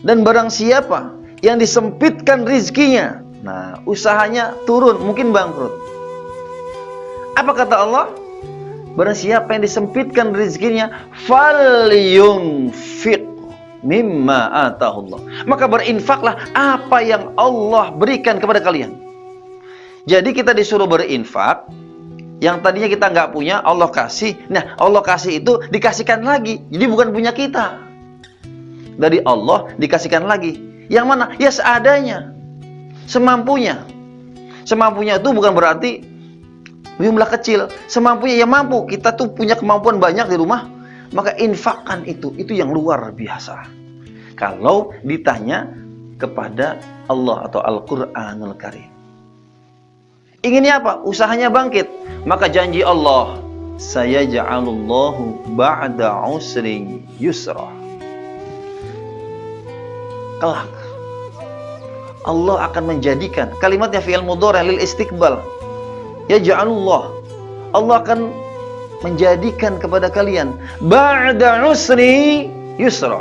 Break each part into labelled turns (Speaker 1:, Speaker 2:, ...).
Speaker 1: Dan barang siapa yang disempitkan rizkinya, nah usahanya turun, mungkin bangkrut. Apa kata Allah? Barang siapa yang disempitkan rizkinya, falyunfiq mimma atahullah. Maka berinfaklah apa yang Allah berikan kepada kalian. Jadi kita disuruh berinfak. Yang tadinya kita nggak punya, Allah kasih. Nah, Allah kasih itu dikasihkan lagi. Jadi bukan punya kita. Dari Allah dikasihkan lagi. Yang mana? Ya seadanya. Semampunya. Semampunya itu bukan berarti jumlah kecil. Semampunya, ya mampu. Kita tuh punya kemampuan banyak di rumah. Maka infakkan itu. Itu yang luar biasa. Kalau ditanya kepada Allah atau Al-Quranul Karim. Inginnya apa? Usahanya bangkit. Maka janji Allah, saya ja'alullahu ba'da usri yusra. Kelak Allah akan menjadikan, kalimatnya fi'il mudhari' lil istiqbal. Ya ja'alullah, Allah akan menjadikan kepada kalian ba'da usri yusra.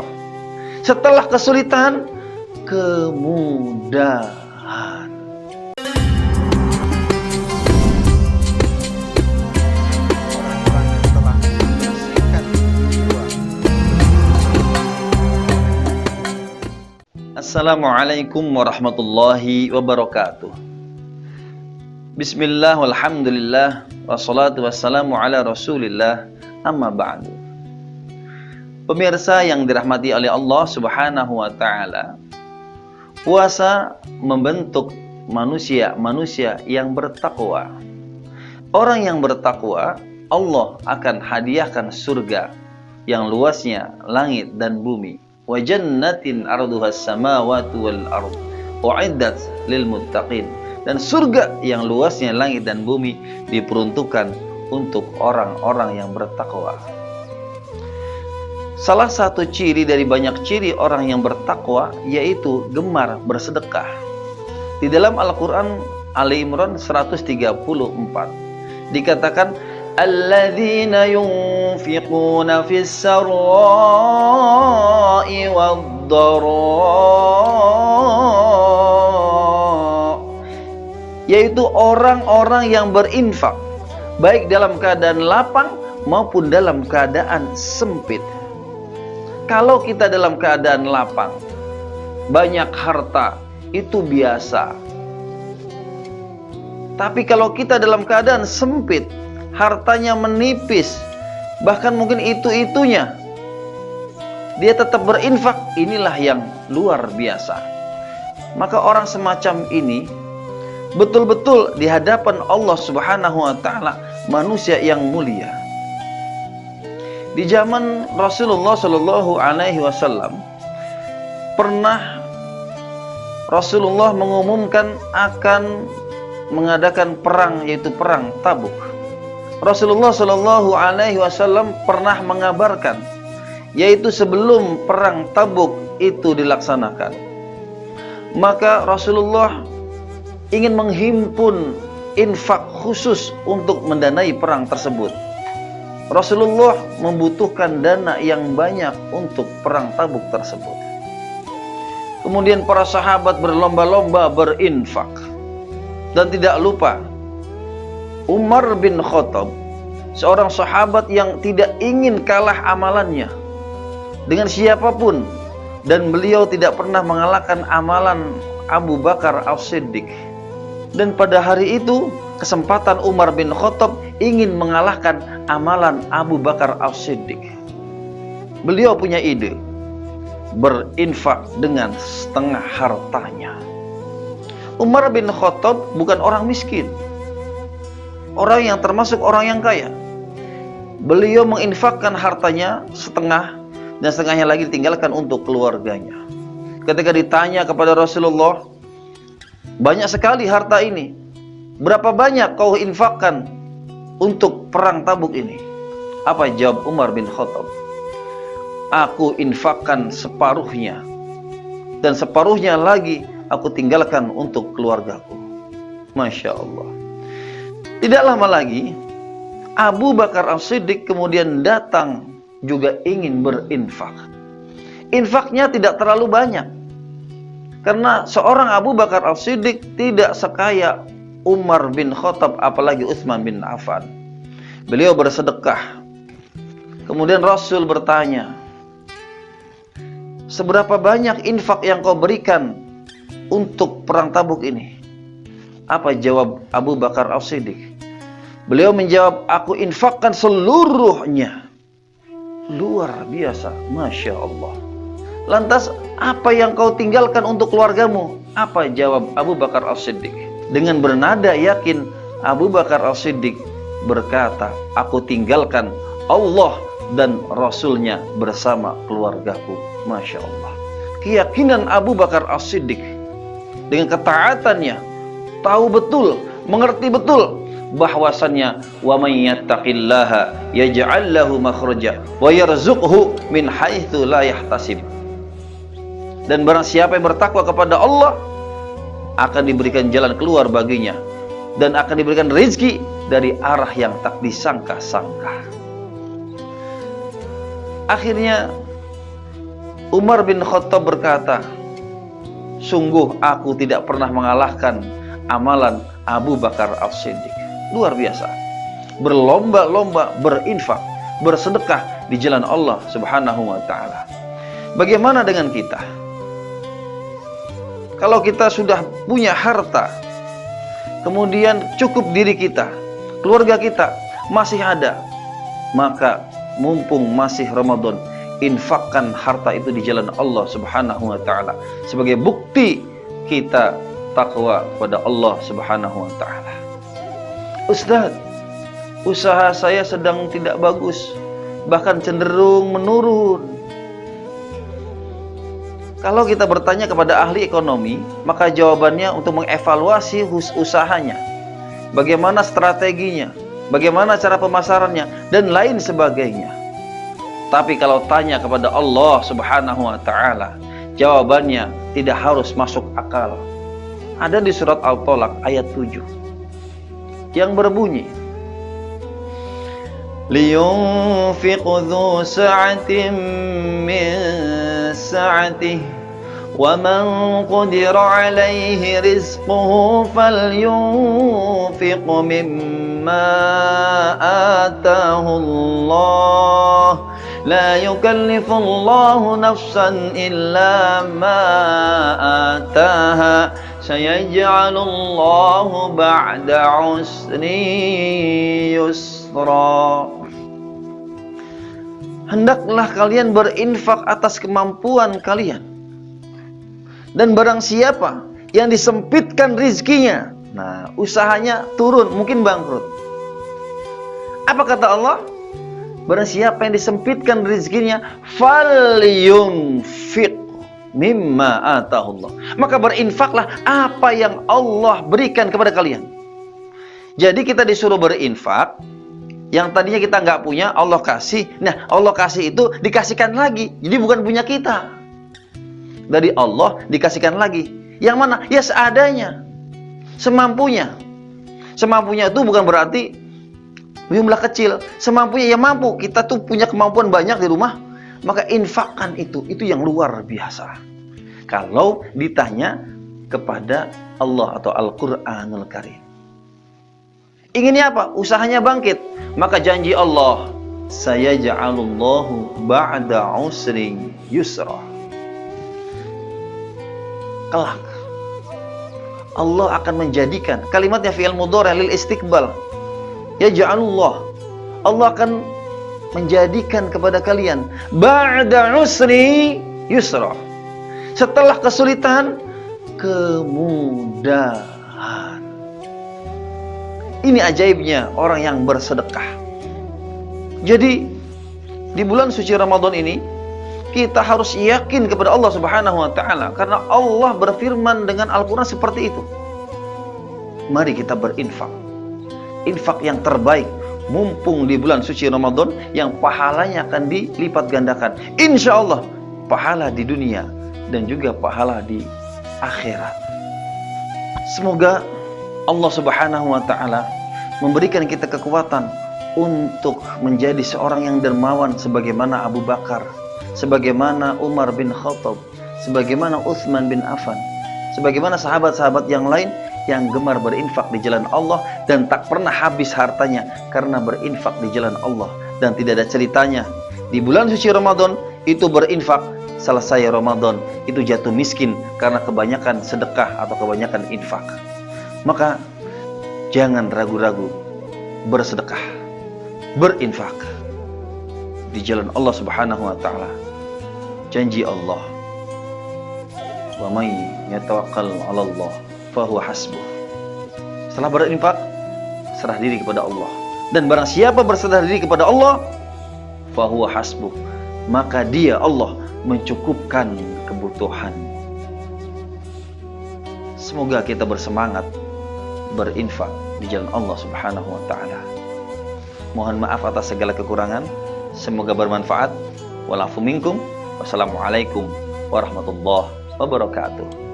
Speaker 1: Setelah kesulitan, kemudahan. Assalamualaikum warahmatullahi wabarakatuh. Bismillah walhamdulillah wassalatu wassalamu ala rasulillah, amma ba'du. Pemirsa yang dirahmati oleh Allah subhanahu wa ta'ala, puasa membentuk manusia yang bertakwa. Orang yang bertakwa, Allah akan hadiahkan surga yang luasnya langit dan bumi. Wa jannatin arduhas samawati wal ardh u'iddat lil muttaqin. Dan surga yang luasnya langit dan bumi diperuntukkan untuk orang-orang yang bertakwa. Salah satu ciri dari banyak ciri orang yang bertakwa yaitu gemar bersedekah. Di dalam Al-Qur'an Ali Imran 134 dikatakan alladzina yunfiquna fis sarra'i wad-dharra, yaitu orang-orang yang berinfak baik dalam keadaan lapang maupun dalam keadaan sempit. Kalau kita dalam keadaan lapang, banyak harta, itu biasa. Tapi kalau kita dalam keadaan sempit, hartanya menipis, bahkan mungkin itu-itunya, dia tetap berinfak, inilah yang luar biasa. Maka orang semacam ini betul-betul di hadapan Allah subhanahu wa ta'ala manusia yang mulia. Di zaman Rasulullah Shallallahu Alaihi Wasallam pernah Rasulullah mengumumkan akan mengadakan perang, yaitu perang Tabuk. Rasulullah Shallallahu Alaihi Wasallam pernah mengabarkan, yaitu sebelum perang Tabuk itu dilaksanakan, maka Rasulullah ingin menghimpun infak khusus untuk mendanai perang tersebut. Rasulullah membutuhkan dana yang banyak untuk perang Tabuk tersebut. Kemudian para sahabat berlomba-lomba berinfak. Dan tidak lupa Umar bin Khattab, seorang sahabat yang tidak ingin kalah amalannya dengan siapapun, dan beliau tidak pernah mengalahkan amalan Abu Bakar As-Siddiq. Dan pada hari itu kesempatan Umar bin Khattab ingin mengalahkan amalan Abu Bakar As-Siddiq. Beliau punya ide berinfak dengan setengah hartanya. Umar bin Khattab bukan orang miskin, orang yang termasuk orang yang kaya. Beliau menginfakkan hartanya setengah, dan setengahnya lagi ditinggalkan untuk keluarganya. Ketika ditanya kepada Rasulullah, banyak sekali harta ini, berapa banyak kau infakkan untuk perang Tabuk ini? Apa jawab Umar bin Khattab? Aku infakkan separuhnya, dan separuhnya lagi aku tinggalkan untuk keluargaku. Masya Allah. Tidak lama lagi Abu Bakar As-Siddiq kemudian datang juga ingin berinfak. infaknya tidak terlalu banyak. Karena seorang Abu Bakar As-Siddiq tidak sekaya Umar bin Khattab, apalagi Utsman bin Affan. Beliau bersedekah. Kemudian Rasul bertanya, seberapa banyak infak yang kau berikan untuk perang Tabuk ini? Apa jawab Abu Bakar As-Siddiq? Beliau menjawab, aku infakkan seluruhnya. Luar biasa, Masya Allah. Lantas apa yang kau tinggalkan untuk keluargamu? Apa jawab Abu Bakar As-Siddiq? Dengan bernada yakin, Abu Bakar As-Siddiq berkata, aku tinggalkan Allah dan Rasulnya bersama keluargaku. Masya Allah. Keyakinan Abu Bakar As-Siddiq dengan ketaatannya, tahu betul, mengerti betul bahwasannya wa may yattaqillaha yaj'al lahu makhraja wa yarzuqhu min haitsu la yahtasib. Dan barang siapa yang bertakwa kepada Allah, akan diberikan jalan keluar baginya dan akan diberikan rezeki dari arah yang tak disangka-sangka. Akhirnya Umar bin Khattab berkata, sungguh aku tidak pernah mengalahkan amalan Abu Bakar As-Siddiq. Luar biasa. Berlomba-lomba berinfak, bersedekah di jalan Allah Subhanahu wa taala. Bagaimana dengan kita? Kalau kita sudah punya harta, kemudian cukup diri kita, keluarga kita masih ada, maka mumpung masih Ramadan, infakkan harta itu di jalan Allah Subhanahu wa taala sebagai bukti kita takwa kepada Allah Subhanahu wa taala. Ustaz, usaha saya sedang tidak bagus, bahkan cenderung menurun. Kalau kita bertanya kepada ahli ekonomi, maka jawabannya untuk mengevaluasi usahanya, bagaimana strateginya, bagaimana cara pemasarannya, dan lain sebagainya. Tapi kalau tanya kepada Allah Subhanahu wa taala, jawabannya tidak harus masuk akal. Ada di surat Al-Talaq ayat 7 yang berbunyi, liyunfiq dzu sa'atin min sa'atihi wa man qadira 'alaihi rizquhu falyunfiq mimma ataahu Allah la yukallifu Allahu nafsan illa ma ataaha sayaj'alullahu ba'da 'usri yusra. Hendaklah kalian berinfak atas kemampuan kalian. Dan barang siapa yang disempitkan rizkinya, nah usahanya turun, mungkin bangkrut. Apa kata Allah? Barang siapa yang disempitkan rizkinya, falyunfiq mimma atahullah, maka berinfaklah apa yang Allah berikan kepada kalian. Jadi kita disuruh berinfak. Yang tadinya kita nggak punya, Allah kasih. Nah, Allah kasih itu dikasihkan lagi. Jadi bukan punya kita. Dari Allah dikasihkan lagi. Yang mana? Ya seadanya. Semampunya. Semampunya itu bukan berarti jumlah kecil. Semampunya ya mampu. Kita tuh punya kemampuan banyak di rumah. Maka infakkan itu. Itu yang luar biasa. Kalau ditanya kepada Allah atau Al-Quranul Karim. Inginnya apa? Usahanya bangkit. Maka janji Allah, sayaj'alullahu ba'da 'usri yusra. Kelak Allah akan menjadikan, kalimatnya fi'il mudhari' lil istiqbal. Yaj'alullah, Allah akan menjadikan kepada kalian ba'da 'usri yusra. Setelah kesulitan, kemudahan. Ini ajaibnya orang yang bersedekah. Jadi di bulan suci Ramadan ini kita harus yakin kepada Allah Subhanahu wa taala, karena Allah berfirman dengan Al-Qur'an seperti itu. Mari kita berinfak. Infak yang terbaik mumpung di bulan suci Ramadan yang pahalanya akan dilipat gandakan. Insya Allah pahala di dunia dan juga pahala di akhirat. Semoga Allah Subhanahu wa taala memberikan kita kekuatan untuk menjadi seorang yang dermawan sebagaimana Abu Bakar, sebagaimana Umar bin Khattab, sebagaimana Utsman bin Affan, sebagaimana sahabat-sahabat yang lain yang gemar berinfak di jalan Allah dan tak pernah habis hartanya karena berinfak di jalan Allah. Dan tidak ada ceritanya di bulan suci Ramadan itu berinfak, selesai Ramadan itu jatuh miskin karena kebanyakan sedekah atau kebanyakan infak. Maka jangan ragu-ragu bersedekah, berinfak di jalan Allah Subhanahu wa taala. Janji Allah, wa may yatawakkal 'ala Allah fa huwa hasbuh. Setelah berinfak, serah diri kepada Allah. Dan barang siapa berserah diri kepada Allah, fa huwa hasbuh, maka dia Allah mencukupkan kebutuhan. Semoga kita bersemangat berinfak di jalan Allah Subhanahu wa taala. Mohon maaf atas segala kekurangan. Semoga bermanfaat. Walafu minkum. Wassalamualaikum warahmatullahi wabarakatuh.